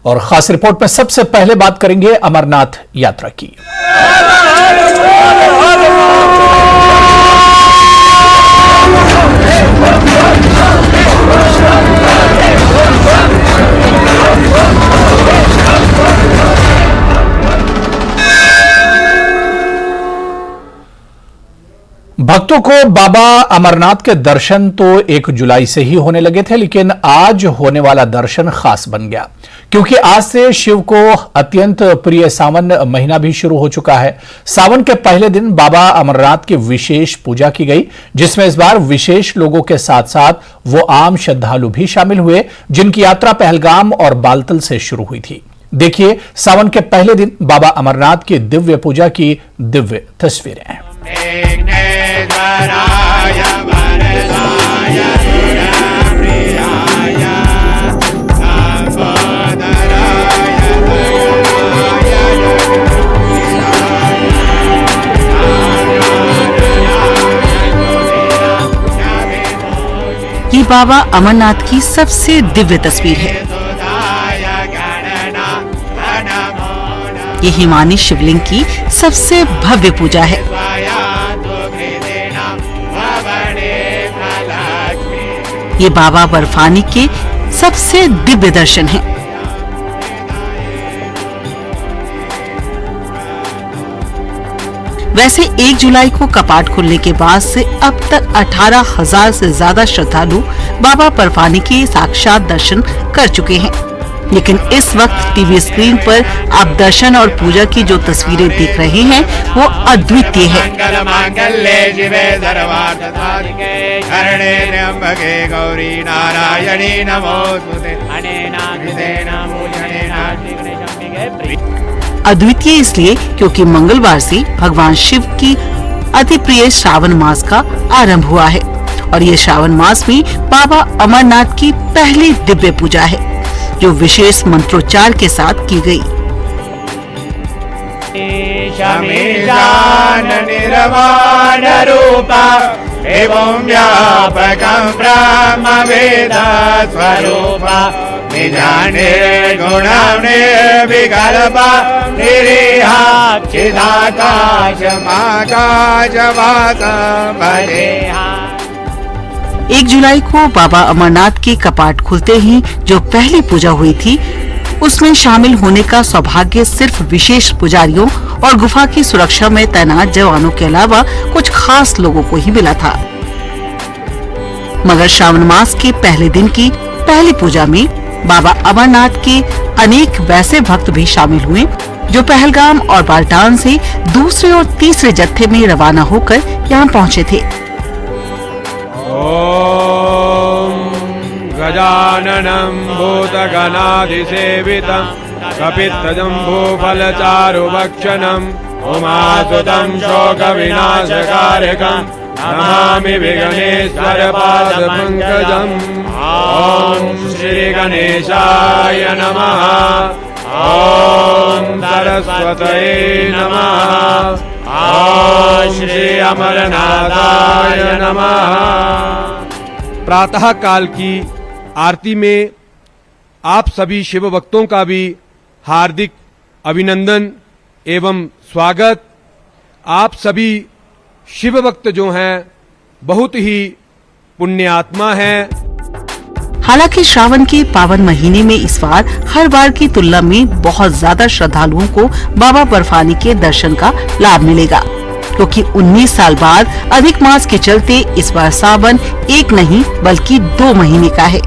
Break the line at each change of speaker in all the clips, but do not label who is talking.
और खास रिपोर्ट में सबसे पहले बात करेंगे अमरनाथ यात्रा की। भक्तों को बाबा अमरनाथ के दर्शन तो 1 जुलाई से ही होने लगे थे, लेकिन आज होने वाला दर्शन खास बन गया क्योंकि आज से शिव को अत्यंत प्रिय सावन महीना भी शुरू हो चुका है। सावन के पहले दिन बाबा अमरनाथ की विशेष पूजा की गई, जिसमें इस बार विशेष लोगों के साथ साथ वो आम श्रद्धालु भी शामिल हुए जिनकी यात्रा पहलगाम और बालतल से शुरू हुई थी। देखिए सावन के पहले दिन बाबा अमरनाथ की दिव्य पूजा की दिव्य तस्वीरें।
ये बाबा अमरनाथ की सबसे दिव्य तस्वीर है। ये हिमानी शिवलिंग की सबसे भव्य पूजा है। ये बाबा बर्फानी के सबसे दिव्य दर्शन हैं। वैसे 1 जुलाई को कपाट खुलने के बाद से अब तक 18,000 से ज्यादा श्रद्धालु बाबा बर्फानी के साक्षात दर्शन कर चुके हैं, लेकिन इस वक्त टीवी स्क्रीन पर आप दर्शन और पूजा की जो तस्वीरें देख रहे हैं वो अद्वितीय है। अद्वितीय इसलिए क्योंकि मंगलवार से भगवान शिव की अति प्रिय श्रावण मास का आरंभ हुआ है और ये श्रावण मास में बाबा अमरनाथ की पहली दिव्य पूजा है जो विशेष मंत्रोच्चार के साथ की गई।
निर्वाण रूपा एवं व्यापकं ब्रह्म वेद स्वरूपा निजाने गुणाने विकल्पा निरीहा चिदाकाश माकाश वासा बलेहा।
1 जुलाई को बाबा अमरनाथ के कपाट खुलते ही जो पहली पूजा हुई थी उसमें शामिल होने का सौभाग्य सिर्फ विशेष पुजारियों और गुफा की सुरक्षा में तैनात जवानों के अलावा कुछ खास लोगों को ही मिला था। मगर श्रावण मास के पहले दिन की पहली पूजा में बाबा अमरनाथ के अनेक वैसे भक्त भी शामिल हुए जो पहलगाम और बाल्टान से दूसरे और तीसरे जत्थे में रवाना होकर यहाँ पहुँचे थे।
गजाननं भूतगणाधिसेवितं कपित्थजम्बूफलचारुभक्षणं उमासुतं शोकविनाशकारकं नमामि विघ्नेश्वरपादपङ्कजम्। ॐ श्रीगणेशाय नमः। ॐ सरस्वतये नमः। ॐ श्री अमरनाथाय नमः।
प्रातः काल की आरती में आप सभी शिव भक्तों का भी हार्दिक अभिनंदन एवं स्वागत। आप सभी शिव भक्त जो हैं बहुत ही पुण्यात्मा हैं।
हालांकि श्रावण के पावन महीने में इस बार हर बार की तुलना में बहुत ज्यादा श्रद्धालुओं को बाबा बर्फानी के दर्शन का लाभ मिलेगा, क्योंकि 19 साल बाद अधिक मास के चलते इस बार सावन 1 नहीं बल्कि 2 महीने का है।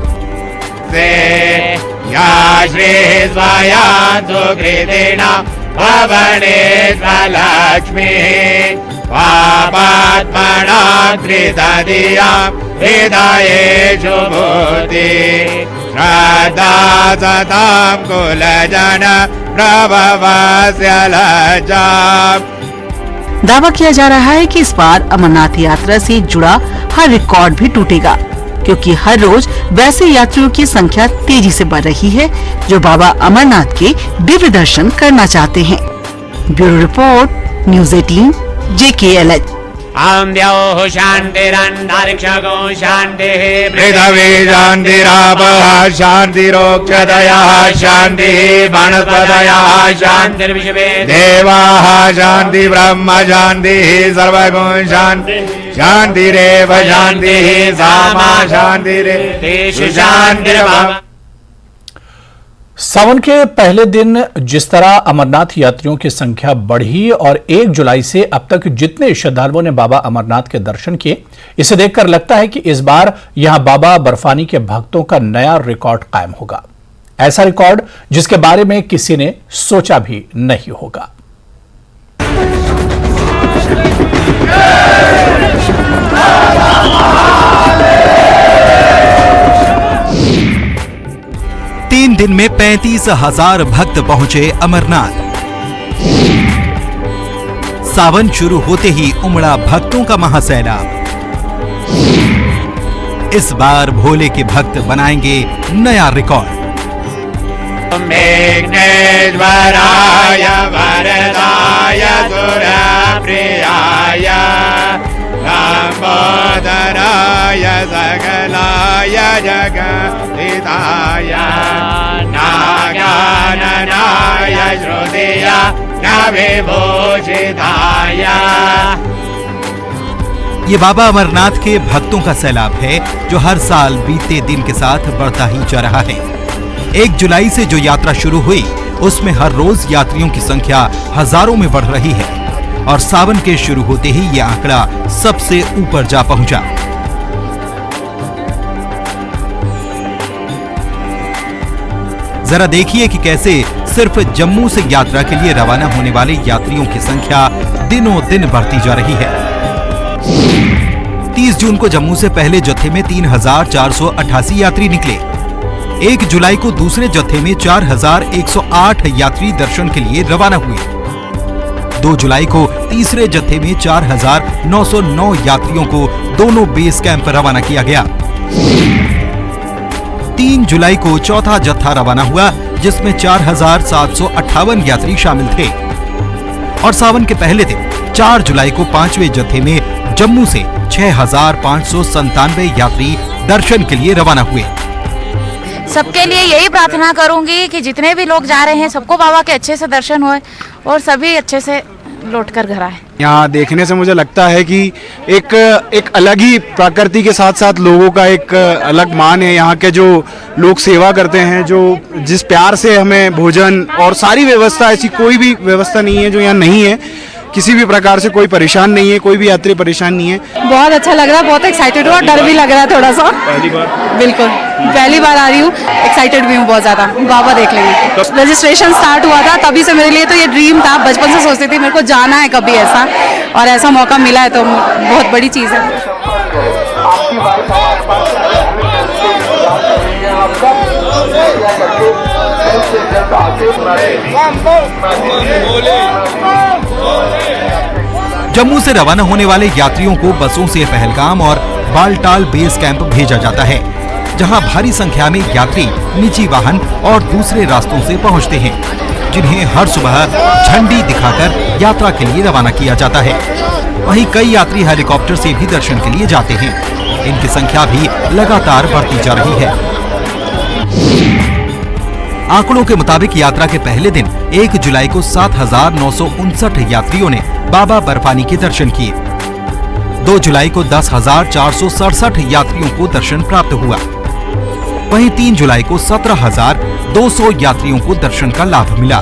दावा किया जा रहा है कि इस बार अमरनाथ यात्रा से जुड़ा हर रिकॉर्ड भी टूटेगा, क्योंकि हर रोज वैसे यात्रियों की संख्या तेजी से बढ़ रही है जो बाबा अमरनाथ के दिव्य दर्शन करना चाहते हैं। Bureau report, news 18 JKLH।
ॐ द्यौः शान्तिरन्तरिक्षगो शान्तिः
पृथिवी शान्तिरापः शान्तिरोक्षतयः शान्तिः वनस्पतयः
शान्तिर्विश्वे
देवाः शान्ति ब्रह्म शान्तिः सर्वगुण शान्ति शान्तिरेव शान्तिः सामा शान्तिरेव शान्तिर्भव।
सावन के पहले दिन जिस तरह अमरनाथ यात्रियों की संख्या बढ़ी और 1 जुलाई से अब तक जितने श्रद्धालुओं ने बाबा अमरनाथ के दर्शन किए, इसे देखकर लगता है कि इस बार यहां बाबा बर्फानी के भक्तों का नया रिकॉर्ड कायम होगा। ऐसा रिकॉर्ड जिसके बारे में किसी ने सोचा भी नहीं होगा।
तीन दिन में 35,000 भक्त पहुंचे अमरनाथ। सावन शुरू होते ही उमड़ा भक्तों का महासैलाब। इस बार भोले के भक्त बनाएंगे नया रिकॉर्ड।
विघ्नेश्वराय वरदाय सुरप्रियाय लंबोदराय सकलाय जगदिताय नागाननाय श्रुतिय नविभूषिताय।
ये बाबा अमरनाथ के भक्तों का सैलाब है जो हर साल बीते दिन के साथ बढ़ता ही जा रहा है। 1 जुलाई से जो यात्रा शुरू हुई उसमें हर रोज यात्रियों की संख्या हजारों में बढ़ रही है और सावन के शुरू होते ही ये आंकड़ा सबसे ऊपर जा पहुंचा। जरा देखिए कि कैसे सिर्फ जम्मू से यात्रा के लिए रवाना होने वाले यात्रियों की संख्या दिनों दिन बढ़ती जा रही है। 30 जून को जम्मू से पहले जत्थे में 3,488 यात्री निकले। 1 जुलाई को दूसरे जत्थे में 4,108 यात्री दर्शन के लिए रवाना हुए। 2 जुलाई को तीसरे जत्थे में 4,909 यात्रियों को दोनों बेस कैंप पर रवाना किया गया। 3 जुलाई को चौथा जत्था रवाना हुआ जिसमें 4,758 यात्री शामिल थे और सावन के पहले दिन 4 जुलाई को 5वें जत्थे में जम्मू से 6,597 यात्री दर्शन के लिए रवाना हुए।
सबके लिए यही प्रार्थना करूंगी कि जितने भी लोग जा रहे हैं सबको बाबा के अच्छे से दर्शन होए और सभी अच्छे से लौट कर घर आए।
यहाँ देखने से मुझे लगता है कि एक अलग ही प्रकृति के साथ साथ लोगों का एक अलग मान है। यहाँ के जो लोग सेवा करते हैं, जो जिस प्यार से हमें भोजन और सारी व्यवस्था, ऐसी कोई भी व्यवस्था नहीं है जो यहाँ नहीं है। किसी भी प्रकार से कोई परेशान नहीं है, कोई भी यात्री परेशान नहीं है।
बहुत अच्छा लग रहा है, बहुत एक्साइटेड हूँ और डर भी लग रहा है थोड़ा सा।
पहली बार?
बिल्कुल पहली बार आ रही हूँ, एक्साइटेड भी हूँ बहुत ज्यादा। बाबा देख लेंगे। रजिस्ट्रेशन स्टार्ट हुआ था तभी से मेरे लिए तो ये ड्रीम था, बचपन से सोचती थी मेरे को जाना है कभी ऐसा, और ऐसा मौका मिला है तो बहुत बड़ी चीज है।
जम्मू से रवाना होने वाले यात्रियों को बसों से पहलगाम और बालटाल बेस कैंप भेजा जाता है, जहां भारी संख्या में यात्री निजी वाहन और दूसरे रास्तों से पहुंचते हैं, जिन्हें हर सुबह झंडी दिखाकर यात्रा के लिए रवाना किया जाता है। वहीं कई यात्री हेलीकॉप्टर से भी दर्शन के लिए जाते हैं। इनकी संख्या भी लगातार बढ़ती जा रही है। आंकड़ों के मुताबिक यात्रा के पहले दिन 1 जुलाई को 7,959 यात्रियों ने बाबा बर्फानी के दर्शन किए। 2 जुलाई को 10,467 यात्रियों को दर्शन प्राप्त हुआ। वहीं 3 जुलाई को 17,200 यात्रियों को दर्शन का लाभ मिला।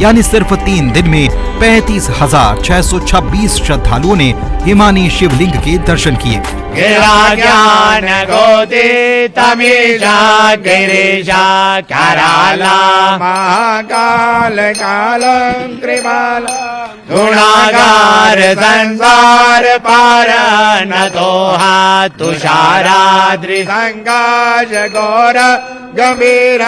यानी सिर्फ 3 दिन में 35,626 श्रद्धालुओं ने हिमानी शिवलिंग के दर्शन किए।
ज्ञान गोदी तमीजा गिरिजा कराला महाकाल कालं त्रिमाल गुणागार संसार पार न दोहा तुषाराद्रि संगाज गौर गंभीर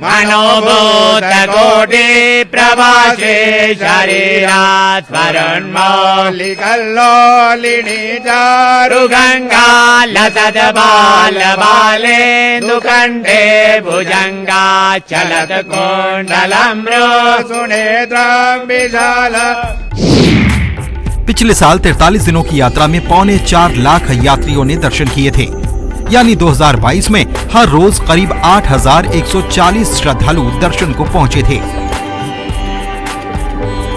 मनोभूत कोटि प्रभासे शरीरा स्मरण मौलि कल्लोलिनी चारु गंगा लसत बाल बाले दुकंठे भुजंगा चलत कुंडलम्रो सुनेत्रं विशाल।
पिछले साल 43 दिनों की यात्रा में 4.25 लाख यात्रियों ने दर्शन किए थे, यानी 2022 में हर रोज करीब 8,140 श्रद्धालु दर्शन को पहुंचे थे।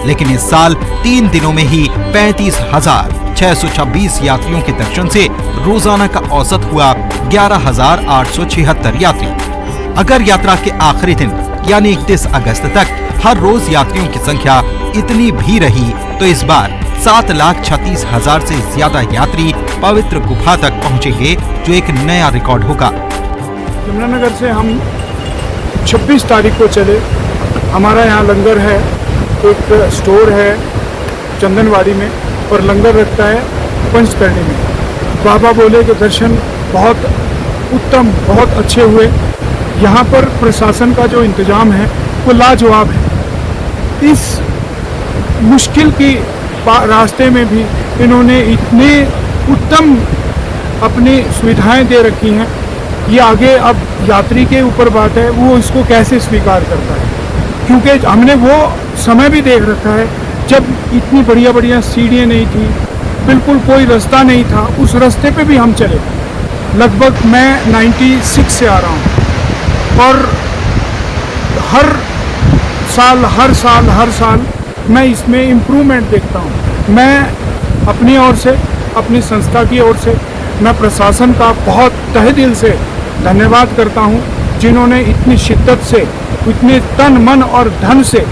लेकिन इस साल 3 दिनों में ही 35,626 यात्रियों के दर्शन से रोजाना का औसत हुआ 11,876 यात्री। अगर यात्रा के आखिरी दिन यानी 31 अगस्त तक हर रोज यात्रियों की संख्या इतनी भी रही तो इस बार 7,36,000 से ज्यादा यात्री पवित्र गुफा तक पहुंचेंगे, जो एक नया रिकॉर्ड होगा।
यमुनानगर से हम 26 तारीख को चले। हमारा यहाँ लंगर है, एक स्टोर है चंदनवाड़ी में और लंगर रखता है पंचतरणी में। बाबा बोले कि दर्शन बहुत उत्तम, बहुत अच्छे हुए। यहाँ पर प्रशासन का जो इंतजाम है वो लाजवाब है। इस मुश्किल की रास्ते में भी इन्होंने इतने उत्तम अपनी सुविधाएं दे रखी हैं। ये आगे अब यात्री के ऊपर बात है, वो इसको कैसे स्वीकार करता है, क्योंकि हमने वो समय भी देख रखा है जब इतनी बढ़िया बढ़िया सीढ़ियाँ नहीं थी, बिल्कुल कोई रास्ता नहीं था। उस रास्ते पे भी हम चले। लगभग मैं 96 से आ रहा हूँ और हर साल मैं इसमें इम्प्रूवमेंट देखता हूँ। मैं अपनी ओर से, अपनी संस्था की ओर से मैं प्रशासन का बहुत तहे दिल से धन्यवाद करता हूँ, जिन्होंने इतनी शिद्दत से, इतने तन मन और धन से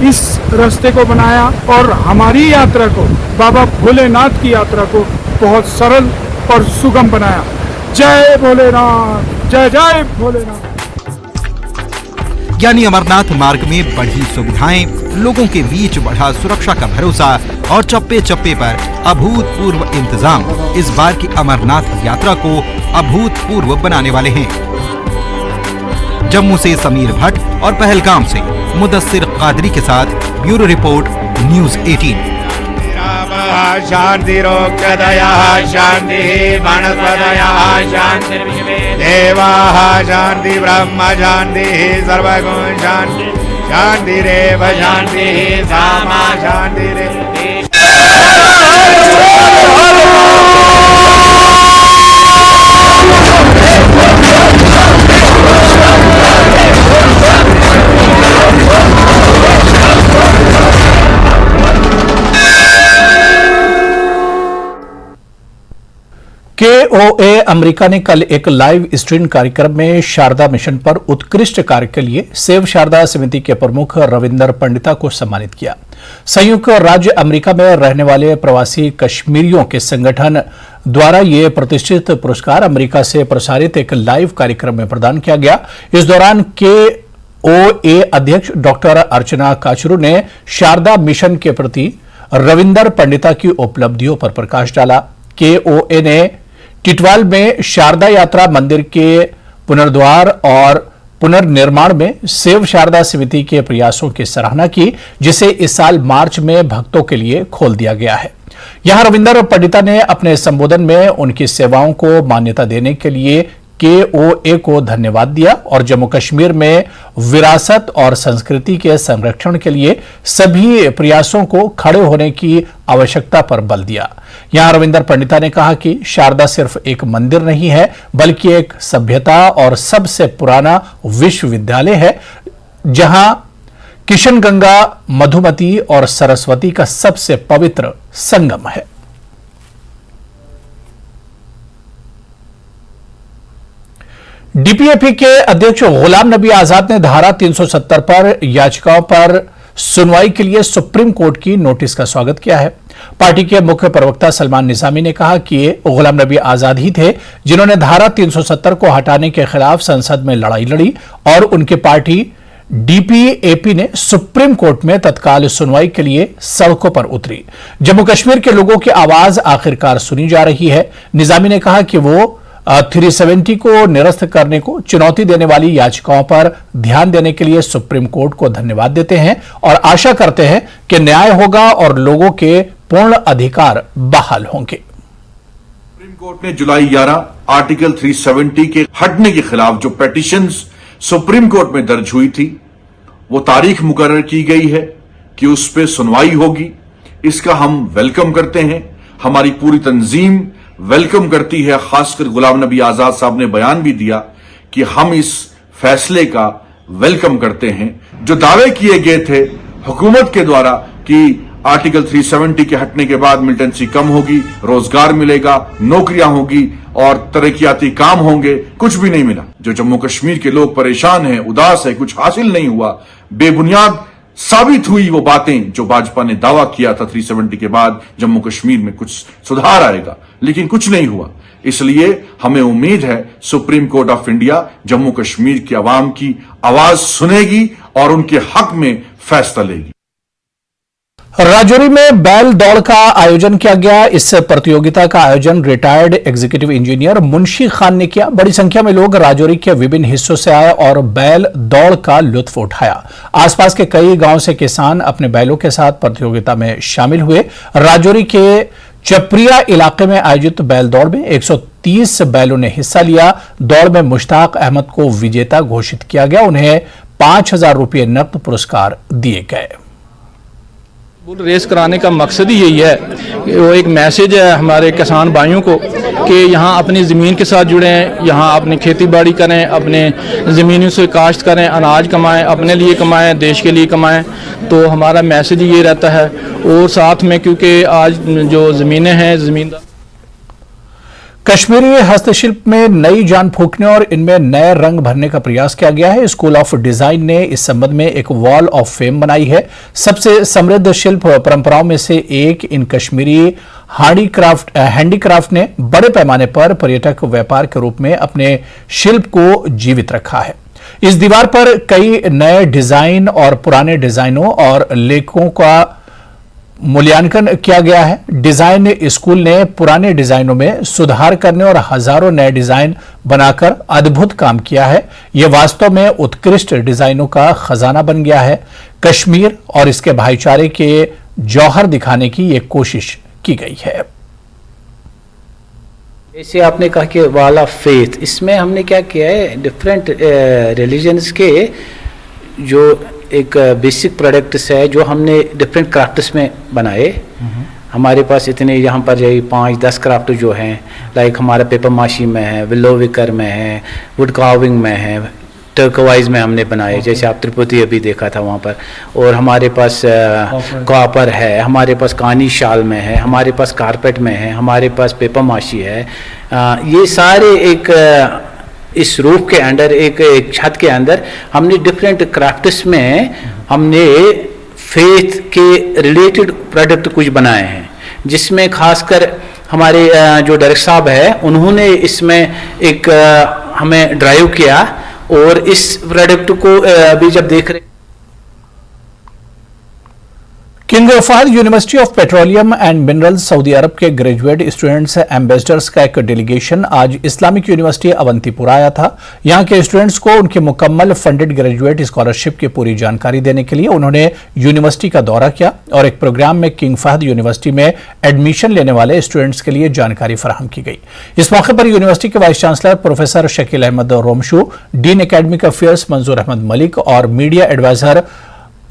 इस रास्ते को बनाया और हमारी यात्रा को, बाबा भोलेनाथ की यात्रा को बहुत सरल और सुगम बनाया। जय भोलेनाथ, जय जय भोलेनाथ।
यानी अमरनाथ मार्ग में बढ़ी सुविधाएं, लोगों के बीच बढ़ा सुरक्षा का भरोसा और चप्पे चप्पे पर अभूतपूर्व इंतजाम इस बार की अमरनाथ यात्रा को अभूतपूर्व बनाने वाले हैं। जम्मू से समीर भट्ट और पहलगाम से मुदस्सिर कादरी के साथ ब्यूरो रिपोर्ट, न्यूज़ 18।
शांतिरोक्तदया शांति वनस्पतया शांतिर्विश्वे देवाः शांति ब्रह्म शांति सर्वगुण शांति शांतिरेव शांतिः सामा शांतिरेव।
KOA अमेरिका ने कल एक लाइव स्ट्रीम कार्यक्रम में शारदा मिशन पर उत्कृष्ट कार्य के लिए सेव शारदा समिति के प्रमुख रविंदर पंडिता को सम्मानित किया। संयुक्त राज्य अमेरिका में रहने वाले प्रवासी कश्मीरियों के संगठन द्वारा यह प्रतिष्ठित पुरस्कार अमेरिका से प्रसारित एक लाइव कार्यक्रम में प्रदान किया गया। इस दौरान KOA अध्यक्ष डॉक्टर अर्चना काचरू ने शारदा मिशन के प्रति रविंदर पंडिता की उपलब्धियों पर प्रकाश डाला। KOA ने टिटवाल में शारदा यात्रा मंदिर के पुनर्द्वार और पुनर्निर्माण में सेव शारदा समिति के प्रयासों की सराहना की, जिसे इस साल मार्च में भक्तों के लिए खोल दिया गया है। यहां रविंदर पंडिता ने अपने संबोधन में उनकी सेवाओं को मान्यता देने के लिए KOA को धन्यवाद दिया और जम्मू कश्मीर में विरासत और संस्कृति के संरक्षण के लिए सभी प्रयासों को खड़े होने की आवश्यकता पर बल दिया। यहां रविंदर पंडिता ने कहा कि शारदा सिर्फ एक मंदिर नहीं है, बल्कि एक सभ्यता और सबसे पुराना विश्वविद्यालय है, जहां किशनगंगा, मधुमती और सरस्वती का सबसे पवित्र संगम है। DPAP के अध्यक्ष गुलाम नबी आजाद ने धारा 370 पर याचिकाओं पर सुनवाई के लिए सुप्रीम कोर्ट की नोटिस का स्वागत किया है। पार्टी के मुख्य प्रवक्ता सलमान निजामी ने कहा कि गुलाम नबी आजाद ही थे जिन्होंने धारा 370 को हटाने के खिलाफ संसद में लड़ाई लड़ी और उनकी पार्टी DPAP ने सुप्रीम कोर्ट में तत्काल सुनवाई के लिए सड़कों पर उतरी। जम्मू कश्मीर के लोगों की आवाज आखिरकार सुनी जा रही है। निजामी ने कहा कि वो 370 को निरस्त करने को चुनौती देने वाली याचिकाओं पर ध्यान देने के लिए सुप्रीम कोर्ट को धन्यवाद देते हैं और आशा करते हैं कि न्याय होगा और लोगों के पूर्ण अधिकार बहाल होंगे।
सुप्रीम कोर्ट ने जुलाई 11 आर्टिकल 370 के हटने के खिलाफ जो पेटिशंस सुप्रीम कोर्ट में दर्ज हुई थी, वो तारीख मुकर्रर की गई है कि उस पर सुनवाई होगी इसका हम वेलकम करते हैं। हमारी पूरी तंजीम वेलकम करती है। खासकर गुलाम नबी आजाद साहब ने बयान भी दिया कि हम इस फैसले का वेलकम करते हैं। जो दावे किए गए थे हुकूमत के द्वारा कि आर्टिकल 370 के हटने के बाद मिलिटेंसी कम होगी, रोजगार मिलेगा, नौकरियां होगी और तरक्याती काम होंगे, कुछ भी नहीं मिला। जो जम्मू कश्मीर के लोग परेशान हैं, उदास है, कुछ हासिल नहीं हुआ, बेबुनियाद साबित हुई वो बातें जो भाजपा ने दावा किया था 370 के बाद जम्मू कश्मीर में कुछ सुधार आएगा, लेकिन कुछ नहीं हुआ। इसलिए हमें उम्मीद है supreme court of India Jammu Kashmir की आवाम की आवाज सुनेगी और उनके हक में फैसला लेगी।
राजौरी में बैल दौड़ का आयोजन किया गया। इस प्रतियोगिता का आयोजन retired executive engineer Munshi Khan ने किया। बड़ी संख्या में लोग राजौरी के विभिन्न हिस्सों से आए और बैल दौड़ का लुत्फ उठाया। आसपास के कई गांव से किसान अपने बैलों के साथ प्रतियोगिता में शामिल हुए। राजौरी के चपरिया इलाके में आयोजित बैल दौड़ में 130 बैलों ने हिस्सा लिया। दौड़ में मुश्ताक अहमद को विजेता घोषित किया गया। उन्हें 5,000 रुपये नकद पुरस्कार दिए गए।
बुल रेस कराने का मकसद ही यही है कि वो एक मैसेज है हमारे किसान भाइयों को कि यहाँ अपनी ज़मीन के साथ जुड़ें, यहाँ अपनी खेती बाड़ी करें, अपने ज़मीनों से काश्त करें, अनाज कमाएं, अपने लिए कमाएं, देश के लिए कमाएं। तो हमारा मैसेज ये रहता है। और साथ में क्योंकि आज जो ज़मीनें हैं, ज़मींदार
कश्मीरी हस्तशिल्प में नई जान फूंकने और इनमें नए रंग भरने का प्रयास किया गया है। स्कूल ऑफ डिजाइन ने इस संबंध में एक वॉल ऑफ फेम बनाई है। सबसे समृद्ध शिल्प परंपराओं में से एक इन कश्मीरी हैंडीक्राफ्ट ने बड़े पैमाने पर पर्यटक व्यापार के रूप में अपने शिल्प को जीवित रखा है। इस दीवार पर कई नए डिजाइन और पुराने डिजाइनों और लेखों का मूल्यांकन किया गया है। डिजाइन स्कूल ने पुराने डिजाइनों में सुधार करने और हजारों नए डिजाइन बनाकर अद्भुत काम किया है। यह वास्तव में उत्कृष्ट डिजाइनों का खजाना बन गया है। कश्मीर और इसके भाईचारे के जौहर दिखाने की यह कोशिश की गई है।
जैसे आपने कहा कि वॉल ऑफ फेथ, इसमें हमने क्या किया है, डिफरेंट रिलीजन्स के जो एक बेसिक प्रोडक्ट्स है जो हमने डिफरेंट क्राफ्ट्स में बनाए। हमारे पास इतने यहाँ पर यही 5-10 क्राफ्ट जो हैं, लाइक हमारा पेपर माशी में है, विलो विकर में है, वुड कार्विंग में है, टर्कवाइज में हमने बनाए, जैसे आप त्रिपुटी अभी देखा था वहाँ पर। और हमारे पास कॉपर है, हमारे पास कानी शाल में है, हमारे पास कारपेट में है, हमारे पास पेपर माशी है। ये सारे एक इस रूफ के अंदर, एक छत के अंदर हमने डिफरेंट क्राफ्ट्स में हमने फेथ के रिलेटेड प्रोडक्ट कुछ बनाए हैं, जिसमें खासकर हमारे जो डायरेक्टर साहब है उन्होंने इसमें एक हमें ड्राइव किया। और इस प्रोडक्ट को अभी जब देख रहे,
King Fahd University of Petroleum and Minerals Saudi Arabia के ग्रेजुएट स्टूडेंट्स एम्बेसडर्स का एक डेलीगेशन आज इस्लामिक यूनिवर्सिटी अवंतीपुर आया था। यहां के स्टूडेंट्स को उनके मुकम्मल फंडेड ग्रेजुएट स्कॉलरशिप की पूरी जानकारी देने के लिए उन्होंने यूनिवर्सिटी का दौरा किया और एक प्रोग्राम में किंग फहद यूनिवर्सिटी में एडमिशन लेने वाले स्टूडेंट्स के लिए जानकारी फराहम की गई। इस मौके पर यूनिवर्सिटी के vice chancellor professor Shakeel Ahmad Romshoo, dean academic affairs Manzoor Ahmad Malik और मीडिया एडवाइजर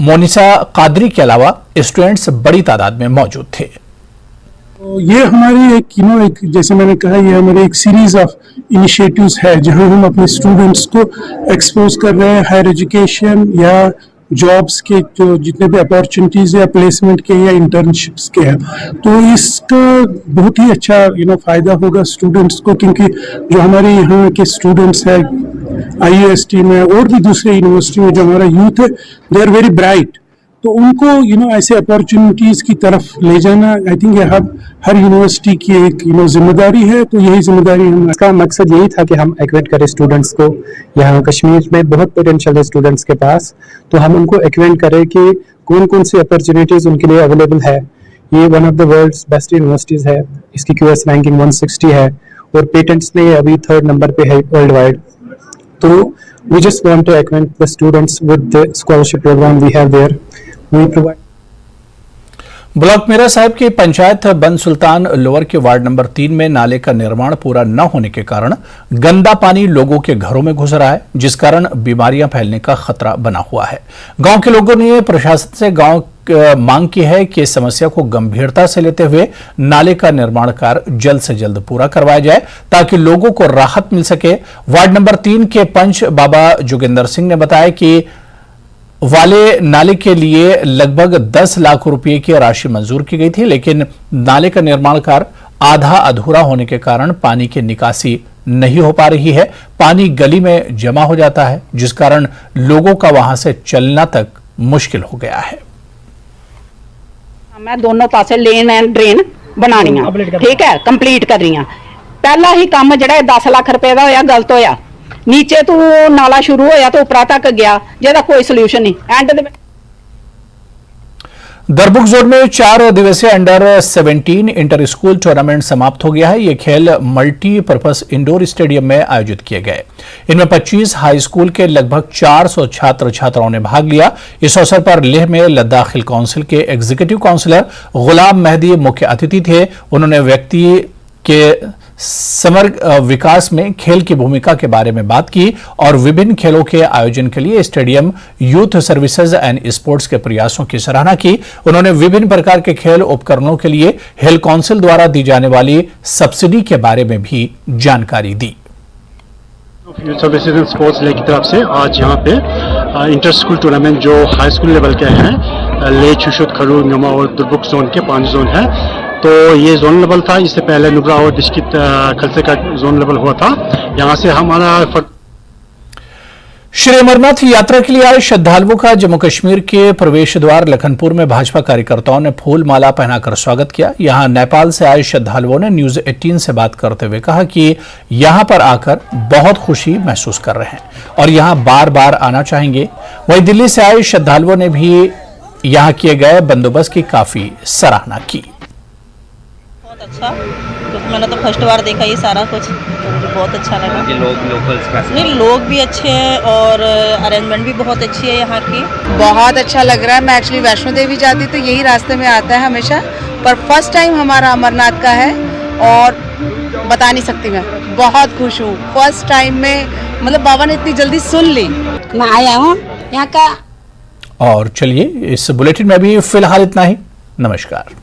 मोनिसा कादरी के अलावा स्टूडेंट्स बड़ी तादाद में मौजूद थे।
तो ये हमारी एक जैसे मैंने कहा, ये हमारी एक सीरीज ऑफ इनिशिएटिव्स है जहां हम अपने स्टूडेंट्स को एक्सपोज कर रहे हैं हायर एजुकेशन या जॉब्स के जो जितने भी अपॉर्चुनिटीज या प्लेसमेंट के या इंटर्नशिप्स के हैं। तो इसका बहुत ही अच्छा फायदा होगा स्टूडेंट्स को, क्योंकि जो हमारे यहाँ के स्टूडेंट्स हैं IUST में और भी दूसरे यूनिवर्सिटी में जो हमारा यूथ है, दे आर वेरी ब्राइट। तो उनको ऐसे अपॉर्चुनिटीज की तरफ ले जाना, आई थिंक ये हर यूनिवर्सिटी की एक जिम्मेदारी है। तो यही जिम्मेदारी हम,
इसका मकसद यही था कि हम एक्वेंट करें स्टूडेंट्स को। यहाँ कश्मीर में बहुत पोटेंशियल है स्टूडेंट्स के पास, तो हम उनको एक्वेंट करें कि कौन कौन सी अपॉर्चुनिटीज उनके लिए अवेलेबल है। ये one of the world's best universities है, इसकी QS रैंकिंग 160 है और पेटेंट्स में अभी 3rd नंबर पे है वर्ल्ड वाइड। तो we just want to acquaint the students with the scholarship program we have there. We provide
block मेरा साहिब की पंचायत बन सुल्तान लोअर के वार्ड नंबर 3 में नाले का निर्माण पूरा न होने के कारण गंदा पानी लोगों के घरों में घुस रहा है, जिस कारण बीमारियां फैलने का खतरा बना हुआ है। गांव के लोगों ने प्रशासन से गांव मांग की है कि इस समस्या को गंभीरता से लेते हुए नाले का निर्माण कार्य जल्द से जल्द पूरा करवाया जाए ताकि लोगों को राहत मिल सके। वार्ड नंबर 3 के पंच बाबा जोगिंदर सिंह ने बताया कि वाले नाले के लिए लगभग 10 लाख रुपए की राशि मंजूर की गई थी, लेकिन नाले का निर्माण कार्य आधा अधूरा होने के कारण पानी की निकासी नहीं हो पा रही है। पानी गली में जमा हो जाता है, जिस कारण लोगों का वहां से चलना तक मुश्किल हो गया है।
मैं दोनों पासे लेन एंड ड्रेन बनानियां, ठीक है, कंप्लीट करनियां। पहला ही काम जिहड़ा 10 लाख रुपए का होया गलत होया। नीचे तो नाला शुरू होया तो ऊपरा तक गया, जिहदा कोई सोल्यूशन नहीं। एंड दे
दरबुक जोन में 4 दिवसीय अंडर 17 इंटर स्कूल टूर्नामेंट समाप्त हो गया है। ये खेल मल्टीपर्पज इंडोर स्टेडियम में आयोजित किए गए। इनमें 25 हाई स्कूल के लगभग 400 छात्र छात्राओं ने भाग लिया। इस अवसर पर लेह में लद्दाख हिल काउंसिल के एग्जीक्यूटिव काउंसलर गुलाम मेहदी मुख्य अतिथि थे। उन्होंने व्यक्ति के समग्र विकास में खेल की भूमिका के बारे में बात की और विभिन्न खेलों के आयोजन के लिए stadium youth services and sports के प्रयासों की सराहना की। उन्होंने विभिन्न प्रकार के खेल उपकरणों के लिए हिल काउंसिल द्वारा दी जाने वाली सब्सिडी के बारे में भी जानकारी दी।
यूथ सर्विसेज एंड स्पोर्ट्स ले की तरफ से आज यहाँ पे इंटर स्कूल टूर्नामेंट जो हाई स्कूल लेवल के हैं, ले, छुशुत, खरू, नमा और दुर्बुक जोन के 5 जोन है। तो ये जोन लेवल था, इससे पहले नुब्रा और डिस्ट्रिक्ट खलसे का जोन लेवल हुआ था। यहाँ से हमारा
श्री अमरनाथ यात्रा के लिए आए श्रद्धालुओं का जम्मू कश्मीर के प्रवेश द्वार लखनपुर में भाजपा कार्यकर्ताओं ने फूल माला पहनाकर स्वागत किया। यहां नेपाल से आए श्रद्धालुओं ने न्यूज 18 से बात करते हुए कहा कि यहां पर आकर बहुत खुशी महसूस कर रहे हैं और यहां बार बार आना चाहेंगे। वहीं दिल्ली से आए श्रद्धालुओं ने भी यहां किए गए बंदोबस्त की काफी सराहना की।
अच्छा, क्योंकि मैंने तो फर्स्ट बार देखा ये सारा कुछ, तो मुझे बहुत अच्छा लगा। नहीं, लोग भी अच्छे हैं और अरेंजमेंट भी बहुत अच्छी है यहाँ की।
बहुत अच्छा लग रहा है। मैं एक्चुअली वैष्णो देवी जाती तो यही रास्ते में आता है हमेशा, पर फर्स्ट टाइम हमारा अमरनाथ का है और बता नहीं सकती, मैं बहुत खुश हूँ। फर्स्ट टाइम में मतलब बाबा ने इतनी जल्दी सुन ली।
मैं आया हूँ यहाँ का।
और चलिए, इस बुलेटिन में भी फिलहाल इतना ही। नमस्कार।